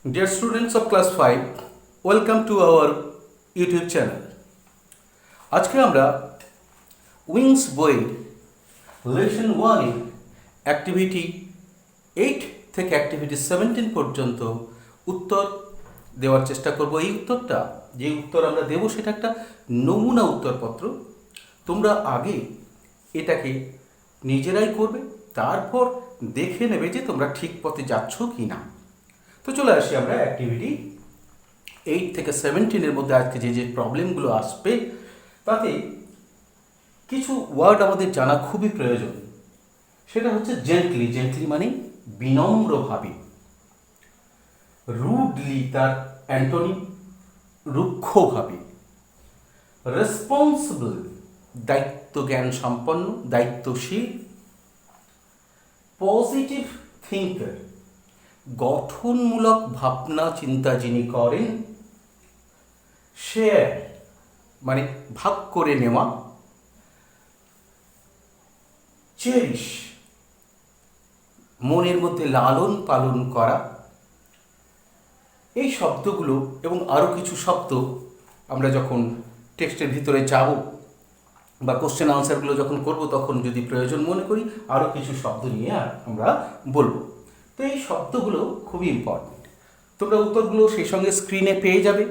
Dear students of class 5, welcome to our YouTube channel. আজকে আমরা wings বইয়ের lesson 1 এর অ্যাক্টিভিটি 8 থেকে অ্যাক্টিভিটি 17 পর্যন্ত উত্তর দেওয়ার চেষ্টা করব। এই উত্তরটা যে উত্তর আমরা দেব সেটা একটা নমুনা উত্তরপত্র। তোমরা আগে এটাকে নিজেরাই করবে, তারপর দেখে নেবে যে তোমরা ঠিক পথে যাচ্ছ কি না। তো চলে আসি আমরা অ্যাক্টিভিটি 8 থেকে 17 মধ্যে আজকে যে প্রবলেমগুলো আসবে তাতে কিছু ওয়ার্ড আমাদের জানা খুবই প্রয়োজন। সেটা হচ্ছে জেন্টলি। জেন্টলি মানে বিনম্রভাবে। রুডলি তার অ্যান্টোনিম রুক্ষভাবে। রেসপন্সিবল দায়িত্ব জ্ঞান সম্পন্ন দায়িত্বশীল। পজিটিভ থিঙ্কার গঠনমূলক ভাবনা চিন্তা যিনি করেন। শেয়ার মানে ভাগ করে নেওয়া। চেরিশ মনের মধ্যে লালন পালন করা। এই শব্দগুলো এবং আরও কিছু শব্দ আমরা যখন টেক্সটের ভিতরে যাব বা কোশ্চেন আনসারগুলো যখন করব তখন যদি প্রয়োজন মনে করি আরও কিছু শব্দ নিয়ে আমরা বলবো। তো এই শব্দগুলো খুবই ইম্পর্টেন্ট। তোমরা উত্তরগুলো সেই সঙ্গে স্ক্রিনে পেয়ে যাবে।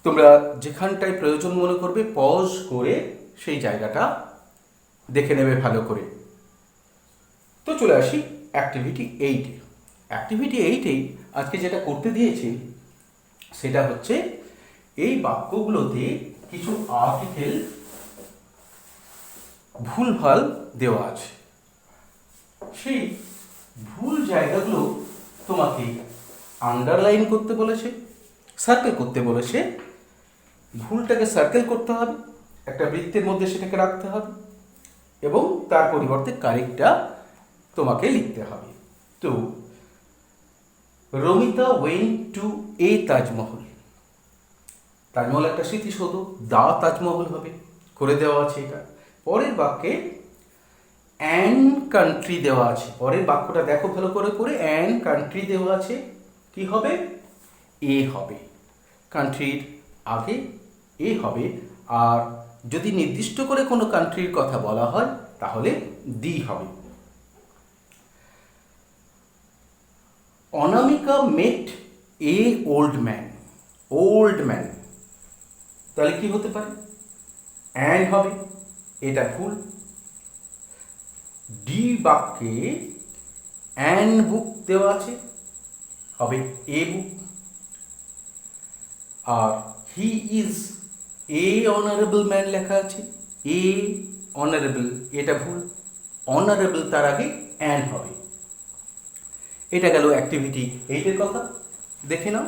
তোমরা যেখানটায় প্রয়োজন মনে করবে পজ করে সেই জায়গাটা দেখে নেবে ভালো করে। তো চলে আসি অ্যাক্টিভিটি 8। অ্যাক্টিভিটি 8 আজকে যেটা করতে দিয়েছে সেটা হচ্ছে এই বাক্যগুলোতে কিছু আর্টিকেল ভুলভাল দেওয়া আছে। সেই ভুল জায়গাগুলো তোমাকে আন্ডারলাইন করতে বলেছে, সার্কেল করতে বলেছে। ভুলটাকে সার্কেল করতে হবে, একটা বৃত্তের মধ্যে সেটাকে রাখতে হবে এবং তার পরিবর্তে কারেক্টটা তোমাকে লিখতে হবে। তো রমিতা ওয়েন্ট টু এ তাজমহল। তাজমহল একটা স্মৃতিসৌধ, দা তাজমহল হবে, করে দেওয়া আছে এটা। পরের বাক্যে অ্যান কান্ট্রি দেওয়া আছে। পরের বাক্যটা দেখো ভালো করে করে অ্যান কান্ট্রি দেওয়া আছে। কি হবে? এ হবে। কান্ট্রির আগে এ হবে। আর যদি নির্দিষ্ট করে কোনো কান্ট্রির কথা বলা হয় তাহলে দি হবে। অনামিকা মেট এ ওল্ড ম্যান। ওল্ড ম্যান তাহলে কি হতে পারে? অ্যান হবে, এটা ভুল। ডি বাক্যে অ্যান বুক দেওয়া আছে, হবে এ বুক। আর he is a honourable man লেখা আছে, এ অনারেবল, এটা ভুল। অনারেবল তার আগে অ্যান হবে। এটা গেল অ্যাক্টিভিটি 8 কথা। দেখে নাও।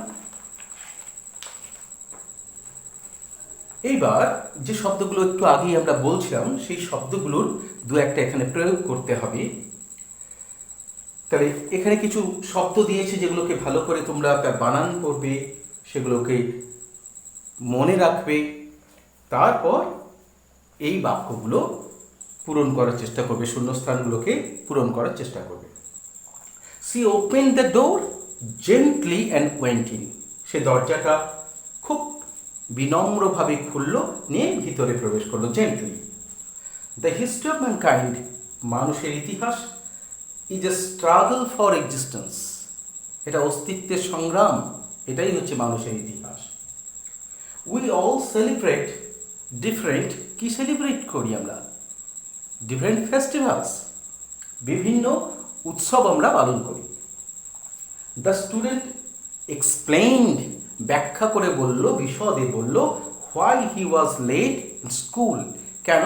এইবার যে শব্দগুলো একটু আগেই আমরা বলছিলাম সেই শব্দগুলোর দু একটা এখানে প্রয়োগ করতে হবে। তাহলে এখানে কিছু শব্দ দিয়েছে যেগুলোকে ভালো করে তোমরা তার বানান করবে, সেগুলোকে মনে রাখবে, তারপর এই বাক্যগুলো পূরণ করার চেষ্টা করবে, শূন্যস্থানগুলোকে পূরণ করার চেষ্টা করবে। She open the door gently and went in. সে দরজাটা খুব বিনম্রভাবে খুলল, নিয়ে ভিতরে প্রবেশ করলো gently. The history of mankind, মানুষের ইতিহাস, is a struggle for existence, এটা অস্তিত্বের সংগ্রাম, এটাই হচ্ছে মানুষের ইতিহাস। উই অল সেলিব্রেট ডিফারেন্ট, কি সেলিব্রেট করি আমরা? ডিফারেন্ট ফেস্টিভ্যালস, বিভিন্ন উৎসব আমরা পালন করি। দ্য স্টুডেন্ট এক্সপ্লেইনড, ব্যাখ্যা করে বলল, বিশদে বলল, why he was late in school, কেন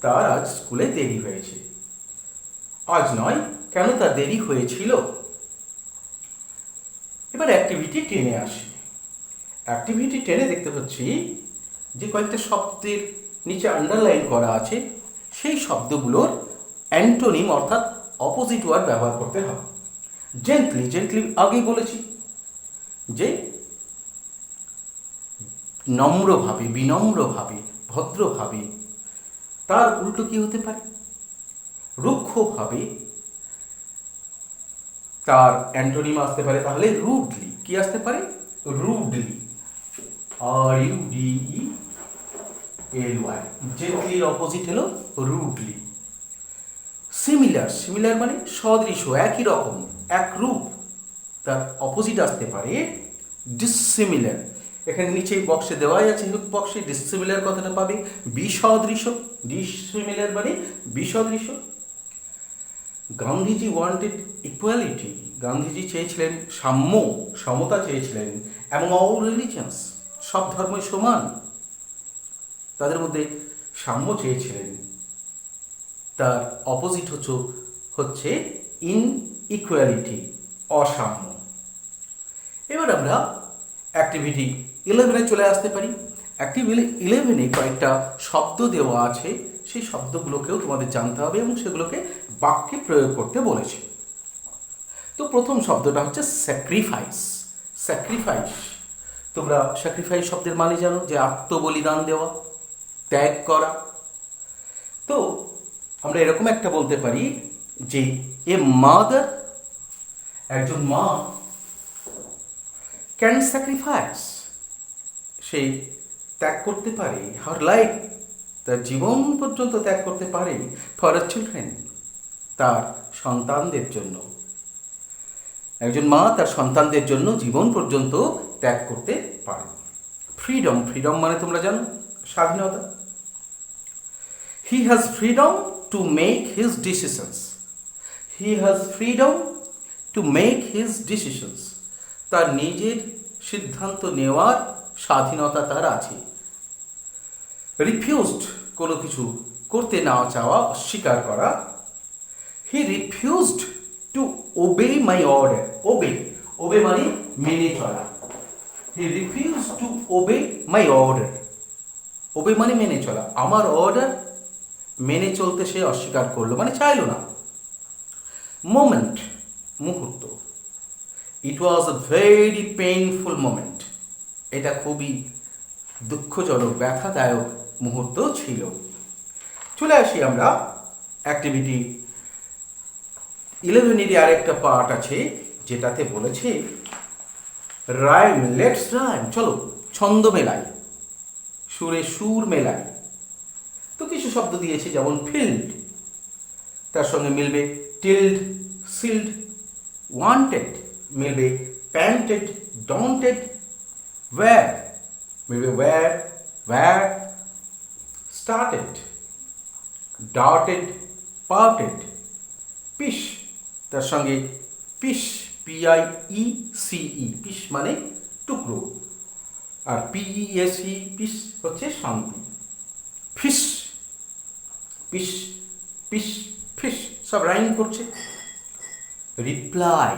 তার আজ স্কুলে দেরি হয়েছে। আজ নয়, কেন তার দেরি হয়েছিল। এবার অ্যাক্টিভিটি 10 আসি। অ্যাক্টিভিটি 10 দেখতে পাচ্ছি যে কয়েকটা শব্দের নিচে আন্ডারলাইন করা আছে, সেই শব্দগুলোর অ্যান্টোনিম অর্থাৎ অপোজিট ওয়ার্ড ব্যবহার করতে হবে। জেন্টলি, জেন্টলি আগেই বলেছি যে নম্রভাবে, বিনম্রভাবে, ভদ্রভাবে। তার উল্টো কি হতে পারে? রুক্ষভাবে, তার অ্যান্টোনিম আসতে পারে তাহলে রুডলি। কি আসতে পারে? রুডলি। RUDELY। জেন্টলির অপোজিট হলো রুডলি। সিমিলার, সিমিলার মানে সদৃশ, একই রকম, একরূপ। তার অপোজিট আসতে পারে ডিসিমিলার। এখানে নিচে বক্সে দেওয়াই আছে, বক্সে ডিসিমিলার কথাটা পাবে, বিসদৃশ। ডিসিমিলার মানে বিসদৃশ। Gandhiji wanted equality. গান্ধীজি চেয়েছিলেন সাম্য, সমতা চেয়েছিলেন, এবং অল রিলিজিয়ন্স, সব ধর্মই সমান, তাদের মধ্যে সাম্য চেয়েছিলেন। তার অপোজিট হচ্ছে ইনইকুয়ালিটি, অসাম্য। এবার আমরা অ্যাক্টিভিটি 11-এ চলে আসতে পারি। অ্যাক্টিভিটি 11-এ কয়েকটা শব্দ দেওয়া আছে, সেই শব্দগুলোকেও তোমাদের জানতে হবে এবং সেগুলোকে বাক্যে প্রয়োগ করতে বলেছে। তো প্রথম শব্দটা হচ্ছে স্যাক্রিফাইস। স্যাক্রিফাইস, তোমরা স্যাক্রিফাইস শব্দের মানে জানো, যে আত্মবলিদান দেওয়া, ত্যাগ করা। তো আমরা এরকম একটা বলতে পারি যে এ মাদার, একজন মা, ক্যান স্যাক্রিফাইস, সে ত্যাগ করতে পারে, হার লাইফ, তার জীবন পর্যন্ত ত্যাগ করতে পারে, ফর আ চিলড্রেন, তার সন্তানদের জন্য। একজন মা তার সন্তানদের জন্য জীবন পর্যন্ত ত্যাগ করতে পারে। ফ্রিডম, ফ্রিডম মানে তোমরা জানো স্বাধীনতা। He has freedom to make his decisions. He has freedom to make his decisions, তার নিজের সিদ্ধান্ত নেওয়ার স্বাধীনতা তার আছে। রিফিউজড, কোনো কিছু করতে না চাওয়া, অস্বীকার করা। He refused to obey my order. Obey, obey মানে মেনে চলা। He refused to obey my order. Obey মানে মেনে চলা, আমার অর্ডার মেনে চলতে সে অস্বীকার করলো, মানে চাইলো না। মোমেন্ট, মুহূর্ত। ইট ওয়াজ আ ভেরি পেইনফুল মোমেন্ট, এটা খুবই দুঃখজনক, ব্যথাদায়ক মুহূর্ত ছিল। চলে আসি আমরা অ্যাক্টিভিটি 11-এরই আরেকটা পার্ট আছে, যেটাতে বলেছে রাইম, লেটস রাইম, চলো ছন্দ মেলাই, সুরে সুর মেলাই। তো কিছু শব্দ দিয়েছে, যেমন ফিল্ড, তার সঙ্গে মিলবে টিল্ড, সিল্ড। ওয়ান্টেড মিলবে প্যান্টেড, ডন্টেড। ওয়্যার মিলবে where, ware. Started, darted, parted. Piece, তার সঙ্গে পিস, PIECE, পিস মানে টুকরো, আর PESE, পিস হচ্ছে শান্তি। ফিস, পিস, পিস, ফিস, সব রাইম করছে। Reply,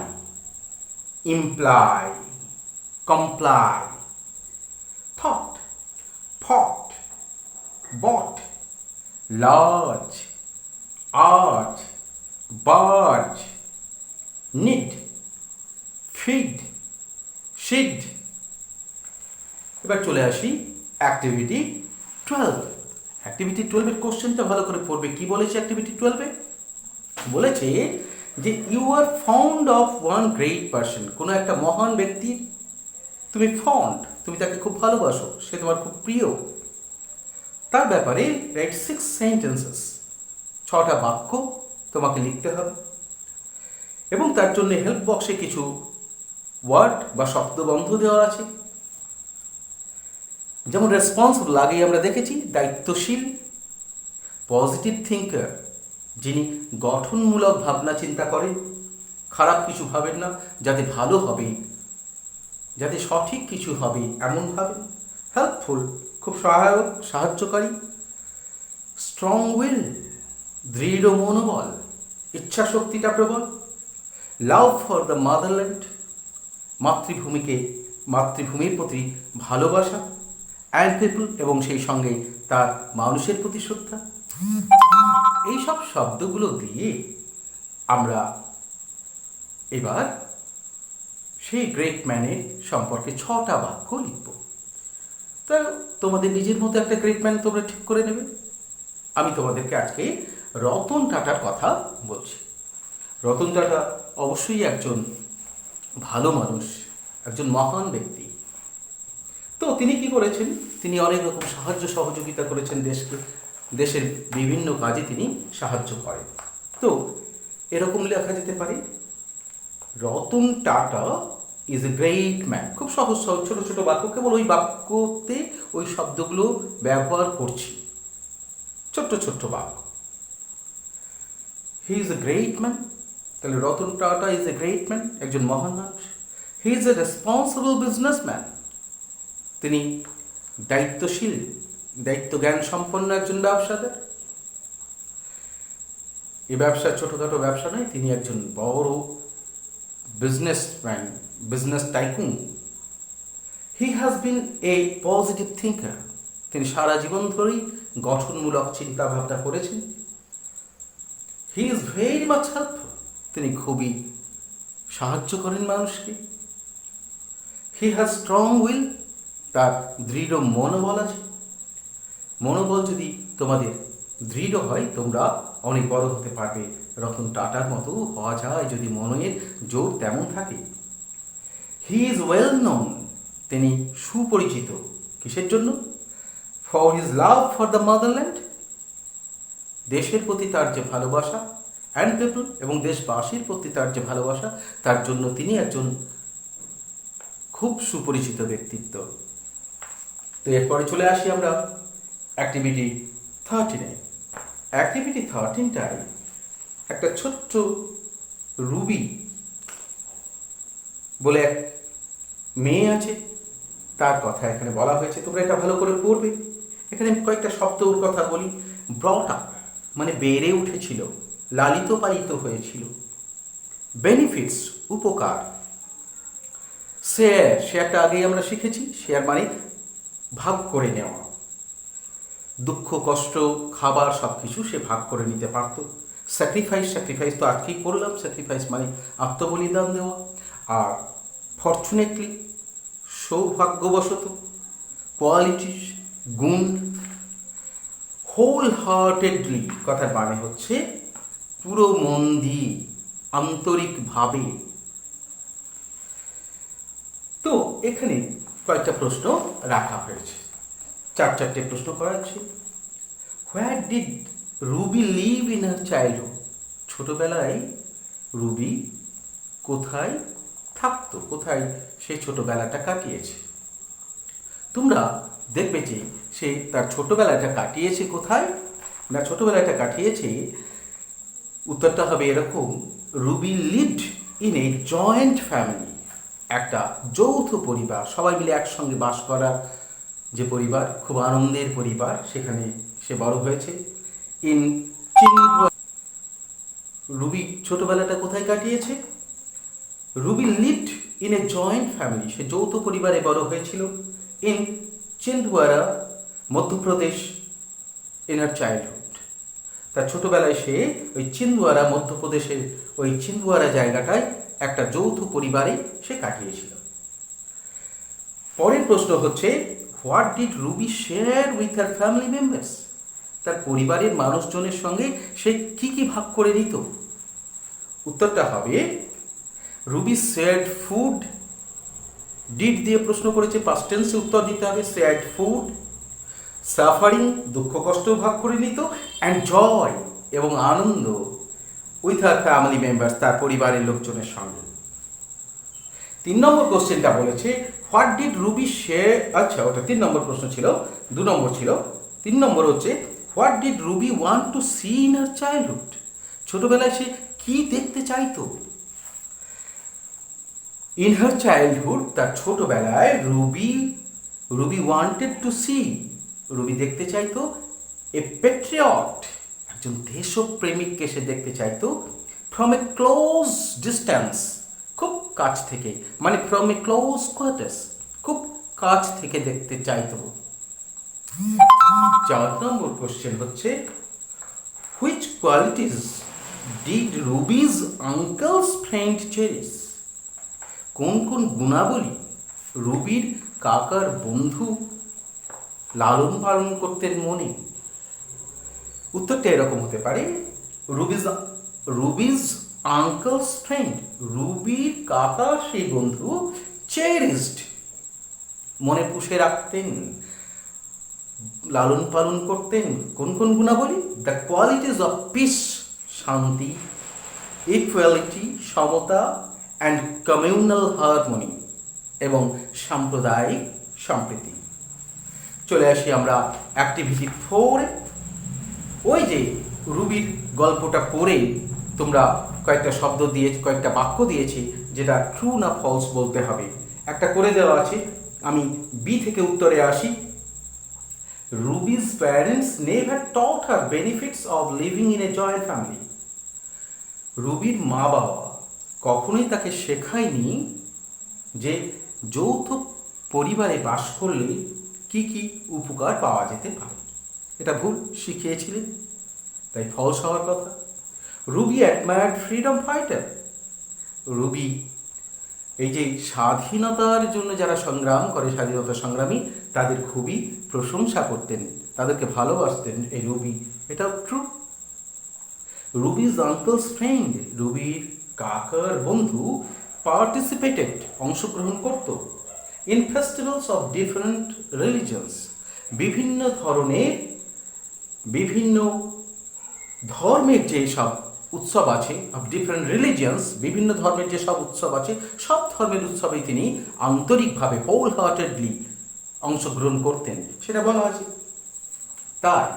imply, comply. Thought, fought, bought, large, arch, barge. Need, feed, seed. এবার চলে আসি অ্যাক্টিভিটি 12। অ্যাক্টিভিটি 12-এর কোশ্চেনটা ভালো করে পড়বে। কি বলেছে অ্যাক্টিভিটি 12-এ? বলেছে যে you are found of one great person, কোনো একটা মহান ব্যক্তির তুমি ফাউন্ড, তুমি তাকে খুব ভালোবাসো, সে তোমার খুব প্রিয়। তার ব্যাপারে রাইট 6 সেন্টেন্সেস, 6টা বাক্য তোমাকে লিখতে হবে, এবং তার জন্য হেল্প বক্সে কিছু ওয়ার্ড বা শব্দবন্ধ দেওয়া আছে। যেমন রেসপন্সিবল, আগেই আমরা দেখেছি, দায়িত্বশীল। পজিটিভ থিঙ্কার, যিনি গঠনমূলক ভাবনা চিন্তা করেন, খারাপ কিছু ভাবেন না, যাতে ভালো হবে, যাতে সঠিক কিছু হবে এমন ভাবেন। হেল্পফুল, খুব সহায়ক, সাহায্যকারী। স্ট্রং উইল, দৃঢ় মনোবল, ইচ্ছা শক্তিটা প্রবল। লাভ ফর দ্য মাদারল্যান্ড, মাতৃভূমির প্রতি ভালোবাসা। অ্যান্ড পিপল, এবং সেই সঙ্গে তার মানুষের প্রতি শ্রদ্ধা। এইসব শব্দগুলো দিয়ে আমরা এবার সেই গ্রেট ম্যানের সম্পর্কে 6টা বাক্য লিখব। তো তোমাদের নিজের মতো একটা গ্রেট ম্যান তোমরা ঠিক করে নেবে। আমি তোমাদেরকে আজকে রতন টাটার কথা বলছি। রতন টাটা অবশ্যই একজন ভালো মানুষ, একজন মহান ব্যক্তি। তো তিনি কি করেছেন, তিনি অনেক রকম সাহায্য সহযোগিতা করেছেন দেশকে, দেশের বিভিন্ন কাজে তিনি সাহায্য করেন। তো এরকম লেখা যেতে পারে, Ratan Tata is a great man. খুব সহজ সহজ ছোটো ছোটো বাক্য, কেবল ওই বাক্যতে ওই শব্দগুলো ব্যবহার করছি, ছোট্ট ছোট্ট বাক্য। He is a great man, তাহলে Ratan Tata is a great man, একজন মহান মানুষ। He is a responsible businessman, তিনি দায়িত্বশীল, দায়িত্ব জ্ঞান সম্পন্ন একজন ব্যবসাদার। এই ব্যবসা ছোটোখাটো ব্যবসা নয়, তিনি একজন বড় businessman, business tycoon. He has been A positive thinker, তিনি সারা জীবন ধরেই গঠনমূলক চিন্তা ভাবনা করেছেন। He is very much helpful, তিনি খুবই সাহায্য করেন মানুষকে। হি হ্যাজ স্ট্রং উইল, তার দৃঢ় মনোবল আছে। মনোবল যদি তোমাদের দৃঢ় হয়, তোমরা অনেক বড় হতে পারবে, রতন টাটার মতো হওয়া যায় যদি মনের জোর তেমন থাকে। হি ইজ ওয়েল নোন, তিনি সুপরিচিত। কিসের জন্য? For his love for the motherland, দেশের প্রতি তার যে ভালোবাসা, অ্যান্ড পিপল, এবং দেশবাসীর প্রতি তার যে ভালোবাসা, তার জন্য তিনি একজন খুব সুপরিচিত ব্যক্তিত্ব। তো এরপরে চলে আসি আমরা অ্যাক্টিভিটি 13-এ। অ্যাক্টিভিটি 13টায় একটা ছোট্ট রুবি বলে এক মেয়ে আছে, তার কথা এখানে বলা হয়েছে। তোমরা এটা ভালো করে পড়বে। এখানে কয়েকটা শব্দর কথা বলি। ব্রট আপ মানে বেড়ে উঠেছিল, লালিত পালিত হয়েছিল। বেনিফিটস উপকার। শেয়ার, শেয়ারটা আগেই আমরা শিখেছি, শেয়ার মানে ভাগ করে নেওয়া। দুঃখ কষ্ট খাবার সব কিছু সে ভাগ করে নিতে পারত। স্যাক্রিফাইস, স্যাক্রিফাইস তো আজকেই পড়লাম, স্যাক্রিফাইস মানে আত্মবলিদান দেওয়া। আর ফর্চুনেটলি সৌভাগ্যবশত, কোয়ালিটিস গুণ। হোল হার্টেডলি কথার মানে হচ্ছে পুরো মন দিয়ে, আন্তরিকভাবে। তো এখানে কয়েকটা প্রশ্ন রাখা হয়েছে, চারটে প্রশ্ন করা হচ্ছে। Where did Ruby live in her childhood, ছোটবেলায় রুবি কোথায় থাকতো, কোথায় সেই ছোটবেলাটা কাটিয়েছে। তোমরা দেখবে যে সে তার ছোটবেলাটা কাটিয়েছে কোথায় না, ছোটবেলাটা কাটিয়েছে, উত্তরটা হবে এরকম, Ruby lived in a joint family, একটা যৌথ পরিবার, সবাই মিলে একসঙ্গে বাস করা যে পরিবার, খুব আনন্দের পরিবার, সেখানে সে বড় হয়েছে। ইন রুবি ছোটবেলাটা কোথায় কাটিয়েছে? Ruby lived in a joint family, সে যৌথ পরিবারে বড় হয়েছিল। In Chhindwara, Madhya Pradesh, in her childhood, তার ছোটবেলায় সে ওই চিন্দওয়ারা, মধ্যপ্রদেশের ওই চিন্দওয়ারা জায়গাটায় একটা যৌথ পরিবারে সে কাটিয়েছিল। পরের প্রশ্ন হচ্ছে, what did Ruby share with her family members, তার পরিবারের মানুষজনের সঙ্গে সে কি কি ভাগ করে নিত। উত্তরটা হবে, রুবি শেয়ার্ড ফুড। ডিড দিয়ে প্রশ্ন করেছে, পাস্ট টেন্সে উত্তর দিতে হবে, শেয়ার্ড ফুড। সাফারিং, দুঃখ কষ্ট ভাগ করে নিত। অ্যান্ড জয়, এবং আনন্দ, উইথ হার ফ্যামিলি মেম্বার্স, তার পরিবারের লোকজনের সঙ্গে। 3 নম্বর কোশ্চেনটা বলেছে, হোয়াট ডিড রুবি শেয়ার, আচ্ছা ওটা 3 নম্বর প্রশ্ন ছিল, 2 নম্বর ছিল। 3 নম্বর হচ্ছে, what did Ruby want to see in her childhood, ছোটবেলায় সে কি দেখতে চাইতো। ইন হার চাইল্ডহুড, তার ছোটবেলায় Ruby wanted to see, Ruby দেখতে চাইতো এ প্যাট্রিয়ট, একজন দেশপ্রেমিককে সে দেখতে চাইতো। ফ্রম এ ক্লোজ ডিস্ট্যান্স, খুব কাছ থেকে, মানে ফ্রম এ ক্লোজ কোয়ার্টার্স, খুব কাছ থেকে দেখতে চাইতো। 4 নম্বর কোশ্চেন হচ্ছে, which qualities did Ruby's uncle's friend cherish, কোন কোন গুণাবলী রুবির কাকার বন্ধু লালন পালন করতেন মনে। উত্তরটা এরকম হতে পারে, রুবিজ আঙ্কলস ফ্রেন্ড, রুবির কাকা সেই বন্ধু, চেরিস্ট, মনে পুষে রাখতেন, লালন পালন করতেন কোন কোন গুণাবলী? দ্য কোয়ালিটিজ অফ পিস, শান্তি, ইকুয়ালিটি, সমতা, অ্যান্ড কমিউনাল হারমোনি, এবং সাম্প্রদায়িক সম্প্রীতি। চলে আসি আমরা অ্যাক্টিভিটি 4। ওই যে রুবির গল্পটা পড়ে তোমরা কয়েকটা শব্দ দিয়ে, কয়েকটা বাক্য দিয়েছি, যেটা ট্রু না ফলস বলতে হবে। একটা করে দেওয়া আছে, আমি বি থেকে উত্তরে আসি। রুবি's parents never taught her benefits of living in a joint family. রুবির মা বাবা কখনোই তাকে শেখায়নি যে যৌথ পরিবারে বাস করলে কি কি উপকার পাওয়া যেতে পারে। এটা ভুল শিখিয়েছিলেন, তাই ফলস হওয়ার কথা। Ruby admired freedom fighter, Ruby এই যে স্বাধীনতার জন্য যারা সংগ্রাম করে, স্বাধীনতা সংগ্রামী, তাদের খুবই প্রশংসা করতেন, তাদেরকে ভালোবাসতেন এই রুবি, এটাও ট্রু। রুবিজ আঙ্কলস ফ্রেন্ড, রুবির কাকার বন্ধু, পার্টিসিপেটেড, অংশগ্রহণ করত, in festivals of different religions, বিভিন্ন ধরনের, বিভিন্ন ধর্মের যে সব উৎসব আছে, অফ ডিফারেন্ট রিলিজিয়ন্স, বিভিন্ন ধর্মের যে সব উৎসব আছে, সব ধর্মের উৎসবেই তিনি আন্তরিকভাবে, হোল হার্টেডলি অংশগ্রহণ করতেন, সেটা বলা আছে। তাই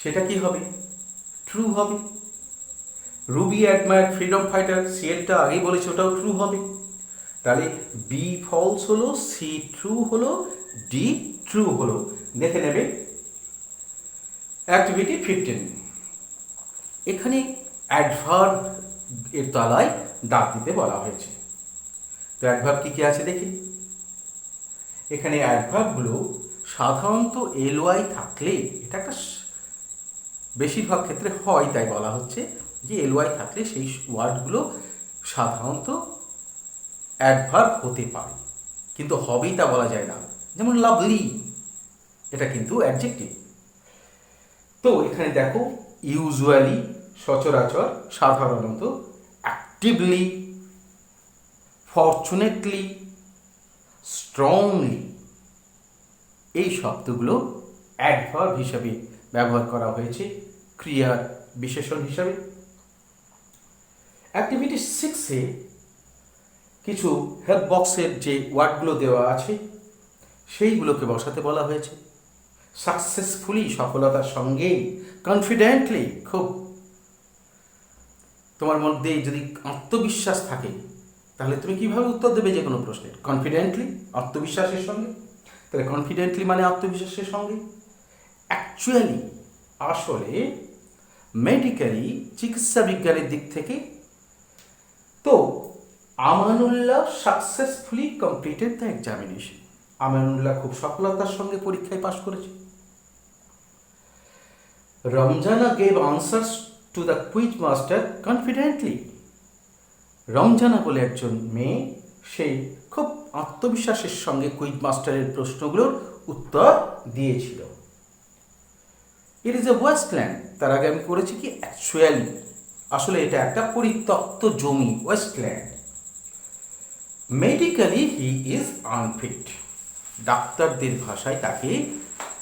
সেটা কি হবে? ট্রু হবে। Ruby admired freedom fighter, C এরটা আগেই বলেছে, ওটাও ট্রু হবে। তাহলে বি ফলস হলো, সি ট্রু হলো, ডি ট্রু হলো। দেখে নেবে অ্যাক্টিভিটি 15। এখানে অ্যাডভার্ব এর তলায় দাগ দিতে বলা হয়েছে। তো অ্যাডভার্ব কি কি আছে দেখি। এখানে অ্যাডভার্বগুলো সাধারণত এলওয়াই থাকলে, এটা একটা বেশিরভাগ ক্ষেত্রে হয়, তাই বলা হচ্ছে যে এলওয়াই থাকলে সেই ওয়ার্ডগুলো সাধারণত অ্যাডভার্ব হতে পারে, কিন্তু হবেই তা বলা যায় না। যেমন লাভলি, এটা কিন্তু অ্যাডজেক্টিভ। তো এখানে দেখো, ইউজুয়ালি, সচরাচর, সাধারণত, অ্যাক্টিভলি, ফর্চুনেটলি, স্ট্রংলি, এই শব্দগুলো অ্যাডভার্ব হিসাবে ব্যবহার করা হয়েছে, ক্রিয়ার বিশেষণ হিসাবে। অ্যাক্টিভিটি 6-এ কিছু হেল্প বক্সের যে ওয়ার্ডগুলো দেওয়া আছে সেইগুলোকে বসাতে বলা হয়েছে। সাকসেসফুলি, সফলতার সঙ্গে, কনফিডেন্টলি, খুব তোমার মধ্যে যদি আত্মবিশ্বাস থাকে তাহলে তুমি কিভাবে উত্তর দেবে যে কোনো প্রশ্নের? কনফিডেন্টলি, আত্মবিশ্বাসের সঙ্গে। তাহলে কনফিডেন্টলি মানে আত্মবিশ্বাসের সঙ্গে। অ্যাকচুয়ালি, আসলে, মেডিকেলি, চিকিৎসা বিজ্ঞানের দিক থেকে। তো Amanullah successfully completed the examination, Amanullah খুব সফলতার সঙ্গে পরীক্ষায় পাশ করেছে। Ramzana gave answers to the quiz master confidently, Ramzana বলে একজন মেয়ে, সেই খুব আত্মবিশ্বাসের সঙ্গে কুইজ মাস্টারের প্রশ্নগুলোর উত্তর দিয়েছিল। ইট ইজ এ ওয়েস্টল্যান্ড, তার আগে আমি করেছি কি অ্যাকচুয়ালি, আসলে এটা একটা পরিত্যক্ত জমি, wasteland. Medically he is unfit, ডাক্তারদের ভাষায় তাকে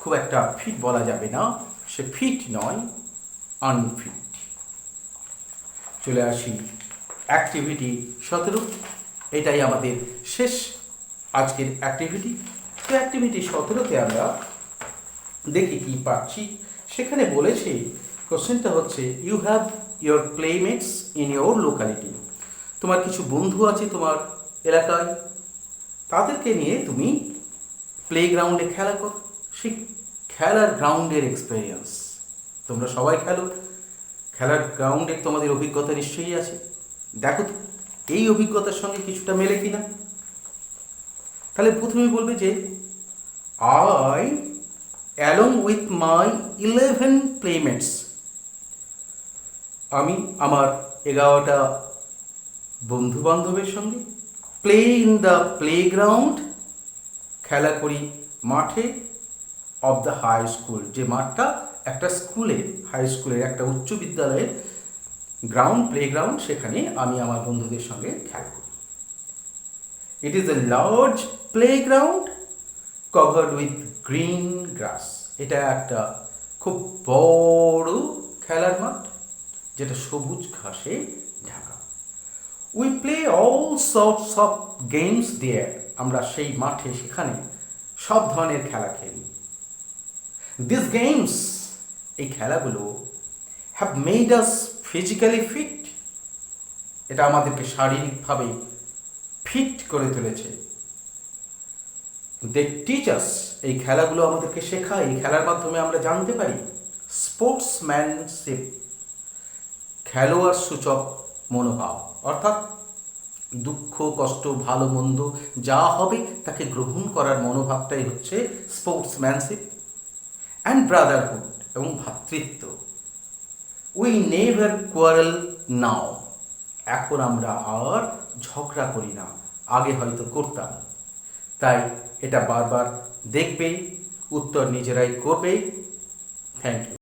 খুব একটা ফিট বলা যাবে না, সে ফিট নয়, আনফিট। চলে আসি অ্যাক্টিভিটি 17, এটাই আমাদের শেষ আজকের অ্যাক্টিভিটি। তো অ্যাক্টিভিটি 17-তে আমরা দেখি কি পাচ্ছি। সেখানে বলেছে, কোশ্চেনটা হচ্ছে, you have your playmates in your locality, তোমার কিছু বন্ধু আছে তোমার এলাকায়, তাদেরকে নিয়ে তুমি প্লেগ্রাউন্ডে খেলা করো। সেই খেলার গ্রাউন্ডের এক্সপেরিয়েন্স, তোমরা সবাই খেলো, খেলার গ্রাউন্ডে তোমাদের অভিজ্ঞতা নিশ্চয়ই আছে। দেখো তো এই অভিজ্ঞতার সঙ্গে কিছুটা মেলে কিনা। তাহলে প্রথমে বলবে যে, আই অ্যালং উইথ মাই 11 প্লেমেটস, আমি আমার 11টা বন্ধু বান্ধবের সঙ্গে, প্লে ইন দ্য প্লেগ্রাউন্ড, খেলা করি মাঠে, অফ দ্য হাই স্কুল, যে মাঠটা একটা স্কুলের, হাই স্কুলের, একটা উচ্চ বিদ্যালয়ের গ্রাউন্ড, প্লেগ্রাউন্ড, সেখানে আমি আমার বন্ধুদের সঙ্গে খেলা করি। It is a large playground covered with green grass. এটা একটা খুব বড় খেলার মাঠ যেটা সবুজ ঘাসে ঢাকা। We play all sorts of games there. আমরা সেই মাঠে সেখানে সব ধরনের খেলা খেলি। দিস গেমস, এই খেলাগুলো, have made us physically fit. এটা আমাদেরকে শারীরিকভাবে ফিট করে তুলেছে। দে টিচ আস, এই খেলাগুলো আমাদেরকে শেখায়, এই খেলার মাধ্যমে আমরা জানতে পারি স্পোর্টসম্যানশিপ, খেলোয়াড় সূচক মনোভাব, অর্থাৎ দুঃখ কষ্ট ভালো মন্দ যা হবে তাকে গ্রহণ করার মনোভাবটাই হচ্ছে স্পোর্টসম্যানশিপ। অ্যান্ড ব্রাদারহুড, এবং ভ্রাতৃত্ব। উই নেভার কোয়ারেল নাও, এখন আমরা আর ঝগড়া করি না, আগে হয়তো করতাম। তাই এটা বারবার দেখবে, উত্তর নিজেরাই করবে। Thank you.